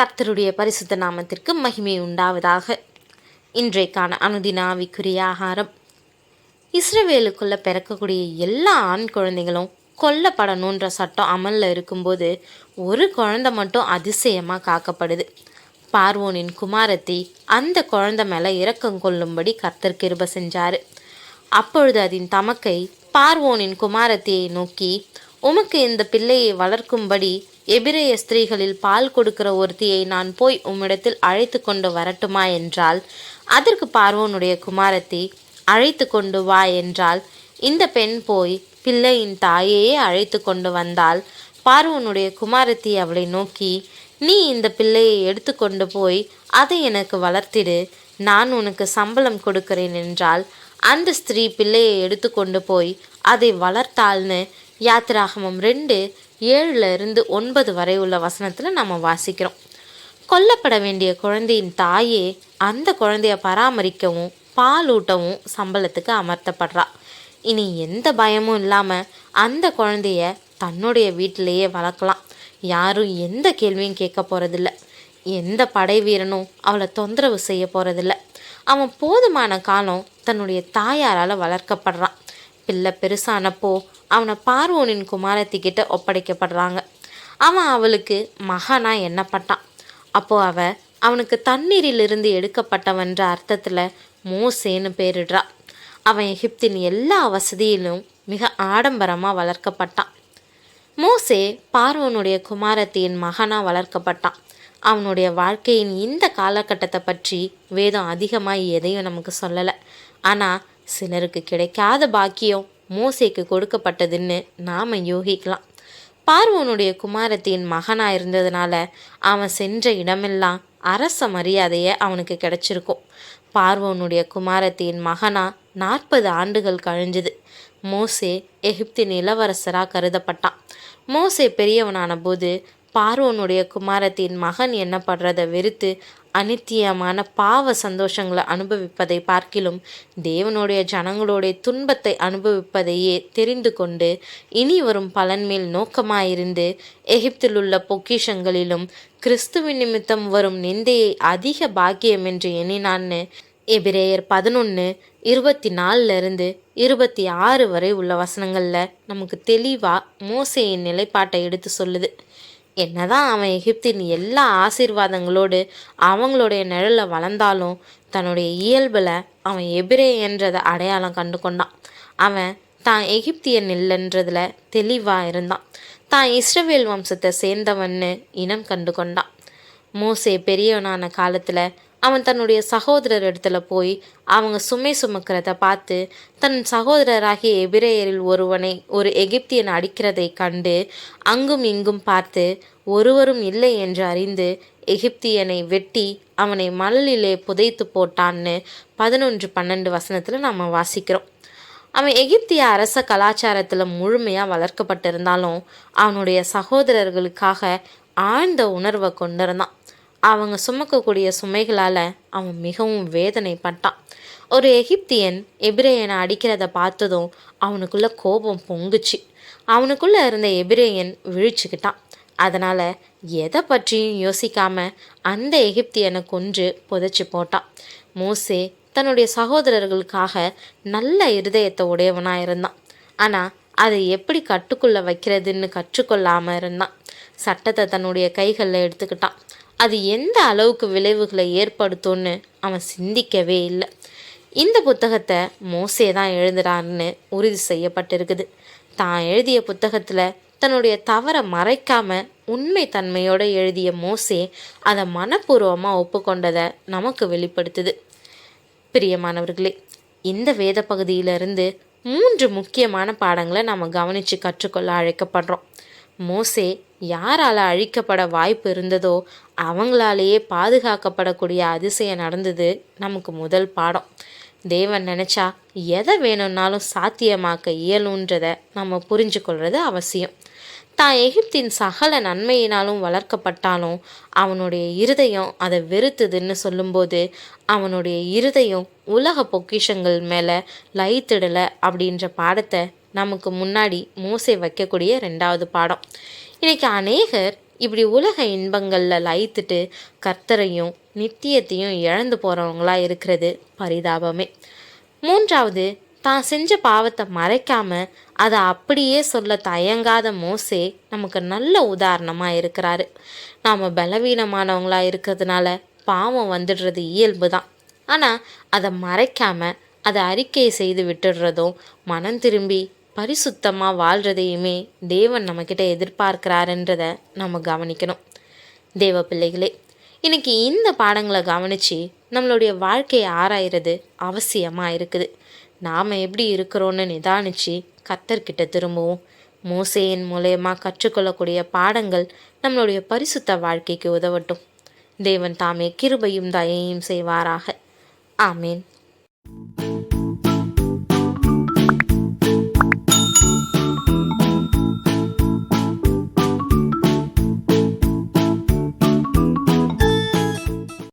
கர்த்தருடைய பரிசுத்த நாமத்திற்கு மகிமை உண்டாவதாக. இன்றைக்கான அனுதின ஆவிக்குரிய ஆகாரம். இஸ்ரவேலுக்குள்ளே பிறக்கக்கூடிய எல்லா ஆண் குழந்தைகளும் கொல்லப்படணுன்ற சட்டம் அமலில் இருக்கும்போது ஒரு குழந்தை மட்டும் அதிசயமாக காக்கப்படுது. பார்வோனின் குமாரத்தி அந்த குழந்தை மேலே இரக்கம் கொள்ளும்படி கர்த்தர் கிருபை செஞ்சார். அப்பொழுது அதன் தமக்கை பார்வோனின் குமாரத்தியை நோக்கி, உமக்கு இந்த பிள்ளையை வளர்க்கும்படி எபிரேய ஸ்திரீகளில் பால் கொடுக்கிற ஒருத்தியை நான் போய் உம்மிடத்தில் அழைத்து கொண்டு வரட்டுமா என்றால், அதற்கு பார்வோனுடைய குமாரத்தி, அழைத்து கொண்டு வா என்றால், இந்த பெண் போய் பிள்ளையின் தாயையே அழைத்து கொண்டு வந்தாள். பார்வோனுடைய குமாரத்தி அவளை நோக்கி, நீ இந்த பிள்ளையை எடுத்து கொண்டு போய் அதை எனக்கு வளர்த்திடு, நான் உனக்கு சம்பளம் கொடுக்கிறேன் என்றால், அந்த ஸ்திரீ பிள்ளையை எடுத்து கொண்டு போய் அதை வளர்த்தாள்னு யாத்திராகமம் 2:7-9 வரை உள்ள வசனத்தில் நம்ம வாசிக்கிறோம். கொல்லப்பட வேண்டிய குழந்தையின் தாயே அந்த குழந்தைய பராமரிக்கவும் பாலூட்டவும் சம்பளத்துக்கு அமர்த்தப்படுறா. இனி எந்த பயமும் இல்லாமல் அந்த குழந்தைய தன்னுடைய வீட்டிலேயே வளர்க்கலாம். யாரும் எந்த கேள்வியும் கேட்க போகிறதில்ல. எந்த படை வீரனும் அவளை தொந்தரவு செய்ய போகிறதில்ல. அவன் போதுமான காலம் தன்னுடைய தாயாரால் வளர்க்கப்படுறான். பிள்ளை பெருசானப்போ அவனை பார்வோனின் குமாரத்திக்கிட்ட ஒப்படைக்கப்படுறாங்க. அவன் அவளுக்கு மகனா எண்ணப்பட்டான். அப்போது அவனுக்கு தண்ணீரிலிருந்து எடுக்கப்பட்டவன்ற அர்த்தத்தில் மோசேன்னு பேரிடுறா. அவன் எகிப்தின் எல்லா வசதியிலும் மிக ஆடம்பரமாக வளர்க்கப்பட்டான். மோசே பார்வோனுடைய குமாரத்தியின் மகனாக வளர்க்கப்பட்டான். அவனுடைய வாழ்க்கையின் இந்த காலகட்டத்தை பற்றி வேதம் அதிகமாக எதையும் நமக்கு சொல்லலை. ஆனால் சிலருக்கு கிடைக்காத பாக்கியம் மோசேக்கு கொடுக்கப்பட்டதுன்னு நாம் யோகிக்கலாம். பார்வோனுடைய குமாரத்தின் மகனாக இருந்ததுனால அவன் சென்ற இடமெல்லாம் அரச மரியாதையை அவனுக்கு கிடைச்சிருக்கும். பார்வோனுடைய குமாரத்தின் மகனா 40 ஆண்டுகள் கழிஞ்சுது. மோசே எகிப்தின் இளவரசராக கருதப்பட்டான். மோசே பெரியவனான போது பார்வோனுடைய குமாரத்தின் மகன் எண்ணப்படுறதை வெறுத்து அனித்தியமான பாவ சந்தோஷங்களை அனுபவிப்பதை பார்க்கிலும் தேவனுடைய ஜனங்களுடைய துன்பத்தை அனுபவிப்பதையே தெரிந்து கொண்டு இனி வரும் பலன் மேல் நோக்கமாயிருந்து எகிப்தில் உள்ள பொக்கிஷங்களிலும் கிறிஸ்துவின் நிமித்தம் வரும் நிந்தையை அதிக பாக்கியம் என்று எண்ணினான்னு எபிரேயர் 11:24-26 வரை உள்ள வசனங்களில் நமக்கு தெளிவாக மோசேயின் நிலைப்பாட்டை எடுத்து சொல்லுது. என்னதான் அவன் எகிப்தின் எல்லா ஆசீர்வாதங்களோடு அவங்களுடைய நிழலை வளர்ந்தாலும் தன்னுடைய இயல்பில் அவன் எபிரேயன்றதை அடையாளம் கண்டு கொண்டான். அவன் தான் எகிப்தியன் இல்லைன்றதில் தெளிவாக இருந்தான். தான் இஸ்ரவேல் வம்சத்தை சேர்ந்தவன்னு இனம் கண்டு கொண்டான். மோசே பெரியவனான காலத்தில் அவன் தன்னுடைய சகோதரர் இடத்துல போய் அவங்க சுமை சுமக்கிறத பார்த்து தன் சகோதரராகிய எபிரேயரில் ஒருவனை ஒரு எகிப்தியன் அடிக்கிறதை கண்டு அங்கும் இங்கும் பார்த்து ஒருவரும் இல்லை என்று அறிந்து எகிப்தியனை வெட்டி அவனை மணலிலே புதைத்து போட்டான்னு 11-12 வசனத்தில் நம்ம வாசிக்கிறோம். அவன் எகிப்திய அரச கலாச்சாரத்தில் முழுமையாக வளர்க்கப்பட்டிருந்தாலும் அவனுடைய சகோதரர்களுக்காக ஆழ்ந்த உணர்வை கொண்டிருந்தான். அவங்க சுமக்கக்கூடிய சுமைகளால் அவன் மிகவும் வேதனைப்பட்டான். ஒரு எகிப்தியன் எபிரேயனை அடிக்கிறத பார்த்ததும் அவனுக்குள்ளே கோபம் பொங்குச்சு. அவனுக்குள்ளே இருந்த எபிரேயன் விழிச்சுக்கிட்டான். அதனால் எதை பற்றியும் யோசிக்காமல் அந்த எகிப்தியனை கொன்று புதைச்சி போட்டான். மோசே தன்னுடைய சகோதரர்களுக்காக நல்ல இருதயத்தை உடையவனாக இருந்தான். ஆனால் அதை எப்படி கட்டுக்குள்ளே வைக்கிறதுன்னு கற்றுக்கொள்ளாமல் இருந்தான். சட்டத்தை தன்னுடைய கைகளில் எடுத்துக்கிட்டான். அது எந்த அளவுக்கு விளைவுகளை ஏற்படுத்தும்னு அவன் சிந்திக்கவே இல்லை. இந்த புத்தகத்தை மோசே தான் எழுதுறான்னு உறுதி செய்யப்பட்டிருக்குது. தான் எழுதிய புத்தகத்தில் தன்னுடைய தவறை மறைக்காம உண்மை தன்மையோடு எழுதிய மோசே அதை மனப்பூர்வமாக ஒப்புக்கொண்டதை நமக்கு வெளிப்படுத்துது. பிரியமானவர்களே, இந்த வேத பகுதியிலிருந்து 3 முக்கியமான பாடங்களை நம்ம கவனித்து கற்றுக்கொள்ள அழைக்கப்படுறோம். மோசே யாரால் அழிக்கப்பட வாய்ப்பு இருந்ததோ அவங்களாலேயே பாதுகாக்கப்படக்கூடிய அதிசயம் நடந்தது நமக்கு முதல் பாடம். தேவன் நினச்சா எதை வேணும்னாலும் சாத்தியமாக்க இயலுன்றதை நம்ம புரிஞ்சு கொள்வது அவசியம். தான் எகிப்தின் சகல நன்மையினாலும் வளர்க்கப்பட்டாலும் அவனுடைய இருதயம் அதை வெறுத்துதுன்னு சொல்லும்போது அவனுடைய இருதயம் உலக பொக்கிஷங்கள் மேலே லயித்திடலை அப்படின்ற பாடத்தை நமக்கு முன்னாடி மோசே வைக்கக்கூடிய 2வது பாடம். இன்றைக்கி அநேகர் இப்படி உலக இன்பங்களில் லயித்துட்டு கர்த்தரையும் நித்தியத்தையும் இழந்து போகிறவங்களா இருக்கிறது பரிதாபமே. மூன்றாவது, தான் செஞ்ச பாவத்தை மறைக்காம அதை அப்படியே சொல்ல தயங்காத மோசே நமக்கு நல்ல உதாரணமாக இருக்கிறாரு. நாம் பலவீனமானவங்களாக இருக்கிறதுனால பாவம் வந்துடுறது இயல்பு தான். ஆனால் அதை மறைக்காம அதை அறிக்கை செய்து விட்டுடுறதும் மனம் திரும்பி பரிசுத்தமாக வாழ்கிறதையுமே தேவன் நம்மக்கிட்ட எதிர்பார்க்கிறாருன்றதை நம்ம கவனிக்கணும். தேவ பிள்ளைகளே, இன்னைக்கு இந்த பாடங்களை கவனித்து நம்மளுடைய வாழ்க்கையை ஆராயிறது அவசியமாக இருக்குது. நாம் எப்படி இருக்கிறோன்னு நிதானித்து கர்த்தர்கிட்ட திரும்புவோம். மோசேயின் மூலயமா கற்றுக்கொள்ளக்கூடிய பாடங்கள் நம்மளுடைய பரிசுத்த வாழ்க்கைக்கு உதவட்டும். தேவன் தாமே கிருபையும் தயையும் செய்வாராக. ஆமேன்.